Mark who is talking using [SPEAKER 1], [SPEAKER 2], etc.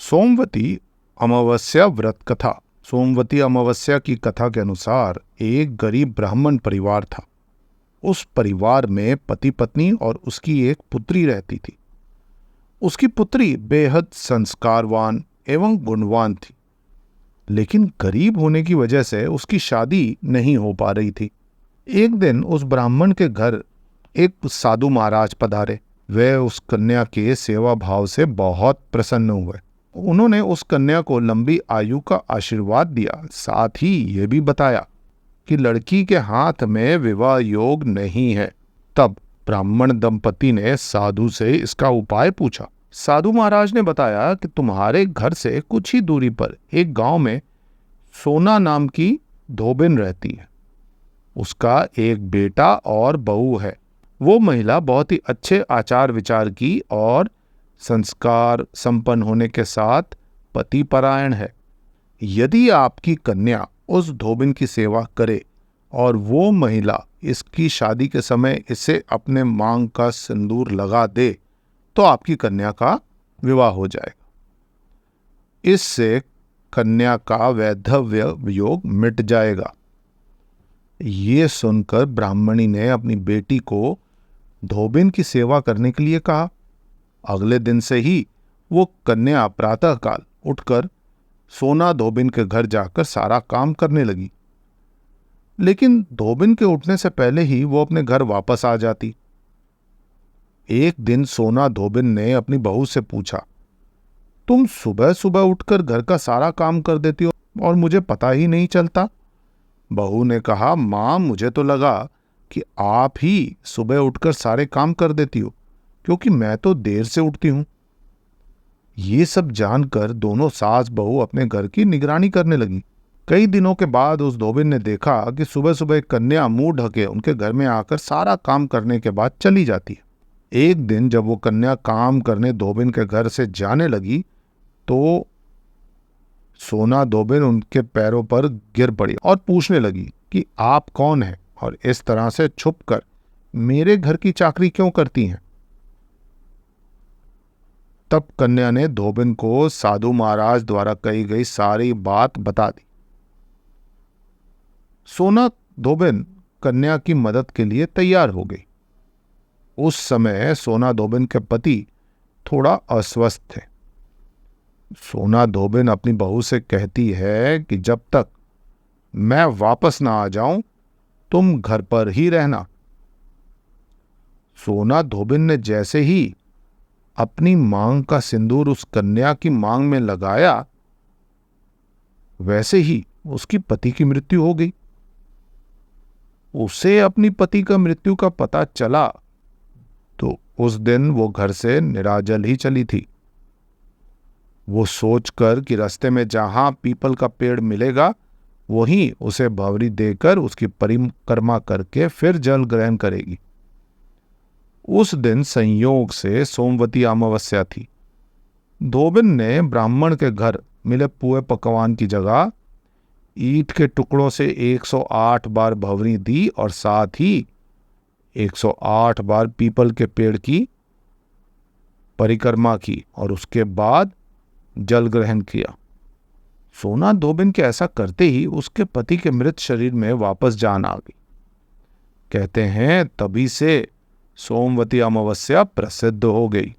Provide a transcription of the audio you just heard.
[SPEAKER 1] सोमवती अमावस्या व्रत कथा। सोमवती अमावस्या की कथा के अनुसार एक गरीब ब्राह्मण परिवार था। उस परिवार में पति पत्नी और उसकी एक पुत्री रहती थी। उसकी पुत्री बेहद संस्कारवान एवं गुणवान थी, लेकिन गरीब होने की वजह से उसकी शादी नहीं हो पा रही थी। एक दिन उस ब्राह्मण के घर एक साधु महाराज पधारे। वे उस कन्या के सेवा भाव से बहुत प्रसन्न हुए। उन्होंने उस कन्या को लंबी आयु का आशीर्वाद दिया, साथ ही ये भी बताया कि लड़की के हाथ में विवाह योग नहीं है। तब ब्राह्मण दंपति ने साधु से इसका उपाय पूछा। साधु महाराज ने बताया कि तुम्हारे घर से कुछ ही दूरी पर एक गांव में सोना नाम की धोबिन रहती है। उसका एक बेटा और बहू है। वो महिला बहुत ही अच्छे आचार विचार की और संस्कार संपन्न होने के साथ पति परायण है। यदि आपकी कन्या उस धोबिन की सेवा करे और वो महिला इसकी शादी के समय इसे अपने मांग का सिंदूर लगा दे तो आपकी कन्या का विवाह हो जाएगा। इससे कन्या का वैधव्य योग मिट जाएगा। ये सुनकर ब्राह्मणी ने अपनी बेटी को धोबिन की सेवा करने के लिए कहा। अगले दिन से ही वो कन्या प्रातःकाल उठकर सोना धोबिन के घर जाकर सारा काम करने लगी, लेकिन धोबिन के उठने से पहले ही वो अपने घर वापस आ जाती। एक दिन सोना धोबिन ने अपनी बहू से पूछा, तुम सुबह सुबह उठकर घर का सारा काम कर देती हो और मुझे पता ही नहीं चलता। बहू ने कहा, मां, मुझे तो लगा कि आप ही सुबह उठकर सारे काम कर देती हो, क्योंकि मैं तो देर से उठती हूं। ये सब जानकर दोनों सास बहू अपने घर की निगरानी करने लगी। कई दिनों के बाद उस धोबिन ने देखा कि सुबह सुबह एक कन्या मुंह ढके उनके घर में आकर सारा काम करने के बाद चली जाती है। एक दिन जब वो कन्या काम करने धोबिन के घर से जाने लगी तो सोना धोबिन उनके पैरों पर गिर पड़ी और पूछने लगी कि आप कौन हैं और इस तरह से छुपकर मेरे घर की चाकरी क्यों करती हैं। तब कन्या ने धोबिन को साधु महाराज द्वारा कही गई सारी बात बता दी। सोना धोबिन कन्या की मदद के लिए तैयार हो गई। उस समय सोना धोबिन के पति थोड़ा अस्वस्थ थे। सोना धोबिन अपनी बहू से कहती है कि जब तक मैं वापस ना आ जाऊं तुम घर पर ही रहना। सोना धोबिन ने जैसे ही अपनी मांग का सिंदूर उस कन्या की मांग में लगाया, वैसे ही उसकी पति की मृत्यु हो गई। उसे अपनी पति का मृत्यु का पता चला तो उस दिन वो घर से निराजल ही चली थी। वो सोचकर कि रास्ते में जहां पीपल का पेड़ मिलेगा वहीं उसे भंवरी देकर उसकी परिक्रमा करके फिर जल ग्रहण करेगी। उस दिन संयोग से सोमवती अमावस्या थी। धोबिन ने ब्राह्मण के घर मिले पुए पकवान की जगह ईंट के टुकड़ों से 108 बार भंवरी दी और साथ ही 108 बार पीपल के पेड़ की परिक्रमा की और उसके बाद जल ग्रहण किया। सोना धोबिन के ऐसा करते ही उसके पति के मृत शरीर में वापस जान आ गई। कहते हैं तभी से सोमवती अमावस्या प्रसिद्ध हो गई।